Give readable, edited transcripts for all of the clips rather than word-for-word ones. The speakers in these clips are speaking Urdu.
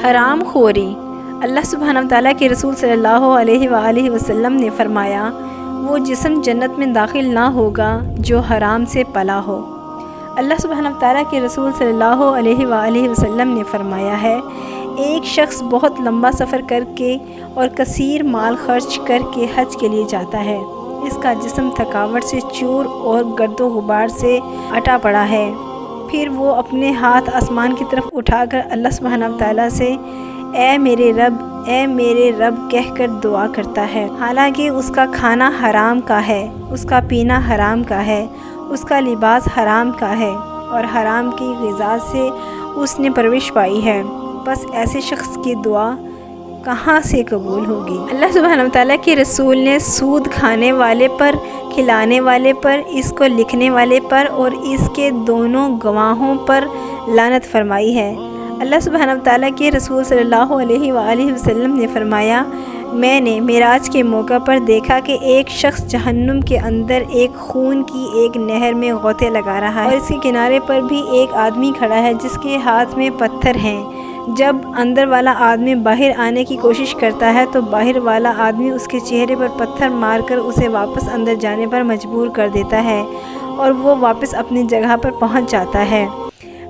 حرام خوری۔ اللہ سبحانہ وتعالیٰ کے رسول صلی اللہ علیہ وآلہ وسلم نے فرمایا، وہ جسم جنت میں داخل نہ ہوگا جو حرام سے پلا ہو۔ اللہ سبحانہ وتعالیٰ کے رسول صلی اللہ علیہ وآلہ وسلم نے فرمایا ہے، ایک شخص بہت لمبا سفر کر کے اور کثیر مال خرچ کر کے حج کے لیے جاتا ہے، اس کا جسم تھکاوٹ سے چور اور گرد و غبار سے اٹا پڑا ہے، پھر وہ اپنے ہاتھ آسمان کی طرف اٹھا کر اللہ سبحانہ وتعالیٰ سے اے میرے رب کہہ کر دعا کرتا ہے، حالانکہ اس کا کھانا حرام کا ہے، اس کا پینا حرام کا ہے، اس کا لباس حرام کا ہے اور حرام کی غذا سے اس نے پرورش پائی ہے، بس ایسے شخص کی دعا کہاں سے قبول ہوگی۔ اللہ سبحانہ وتعالیٰ کے رسول نے سود کھانے والے پر، کھلانے والے پر، اس کو لکھنے والے پر اور اس کے دونوں گواہوں پر لعنت فرمائی ہے۔ اللہ سبحانہ وتعالیٰ کے رسول صلی اللہ علیہ وآلہ وسلم نے فرمایا، میں نے معراج کے موقع پر دیکھا کہ ایک شخص جہنم کے اندر ایک خون کی ایک نہر میں غوطے لگا رہا ہے اور اس کے کنارے پر بھی ایک آدمی کھڑا ہے جس کے ہاتھ میں پتھر ہیں۔ جب اندر والا آدمی باہر آنے کی کوشش کرتا ہے تو باہر والا آدمی اس کے چہرے پر پتھر مار کر اسے واپس اندر جانے پر مجبور کر دیتا ہے اور وہ واپس اپنی جگہ پر پہنچ جاتا ہے۔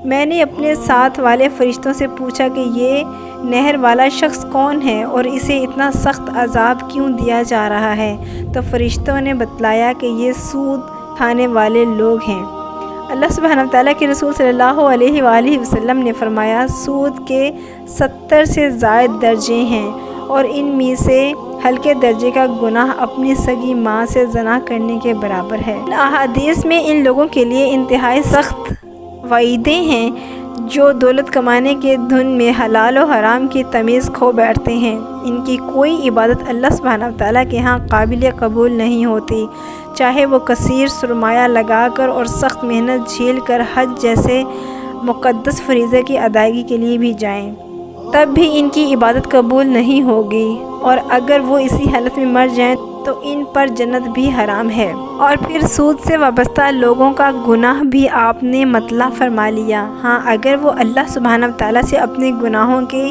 میں نے اپنے ساتھ والے فرشتوں سے پوچھا کہ یہ نہر والا شخص کون ہے اور اسے اتنا سخت عذاب کیوں دیا جا رہا ہے؟ تو فرشتوں نے بتلایا کہ یہ سود کھانے والے لوگ ہیں۔ اللہ سبحانہ وتعالیٰ کے رسول صلی اللہ علیہ وآلہ وسلم نے فرمایا، سود کے 70 سے زائد درجے ہیں اور ان میں سے ہلکے درجے کا گناہ اپنی سگی ماں سے زنا کرنے کے برابر ہے۔ احادیث میں ان لوگوں کے لیے انتہائی سخت وعیدیں ہیں جو دولت کمانے کے دھن میں حلال و حرام کی تمیز کھو بیٹھتے ہیں۔ ان کی کوئی عبادت اللہ سبحانہ وتعالیٰ کے ہاں قابل قبول نہیں ہوتی، چاہے وہ کثیر سرمایہ لگا کر اور سخت محنت جھیل کر حج جیسے مقدس فریضے کی ادائیگی کے لیے بھی جائیں، تب بھی ان کی عبادت قبول نہیں ہوگی، اور اگر وہ اسی حالت میں مر جائیں تو ان پر جنت بھی حرام ہے۔ اور پھر سود سے وابستہ لوگوں کا گناہ بھی آپ نے مطلع فرما لیا۔ ہاں، اگر وہ اللہ سبحانہ وتعالیٰ سے اپنے گناہوں کے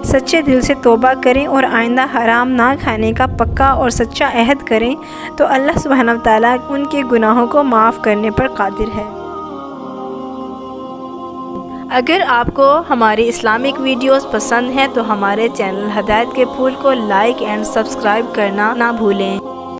سچے دل سے توبہ کریں اور آئندہ حرام نہ کھانے کا پکا اور سچا عہد کریں تو اللہ سبحانہ وتعالیٰ ان کے گناہوں کو معاف کرنے پر قادر ہے۔ اگر آپ کو ہماری اسلامک ویڈیوز پسند ہیں تو ہمارے چینل ہدایت کے پھول کو لائک اینڈ سبسکرائب کرنا نہ بھولیں۔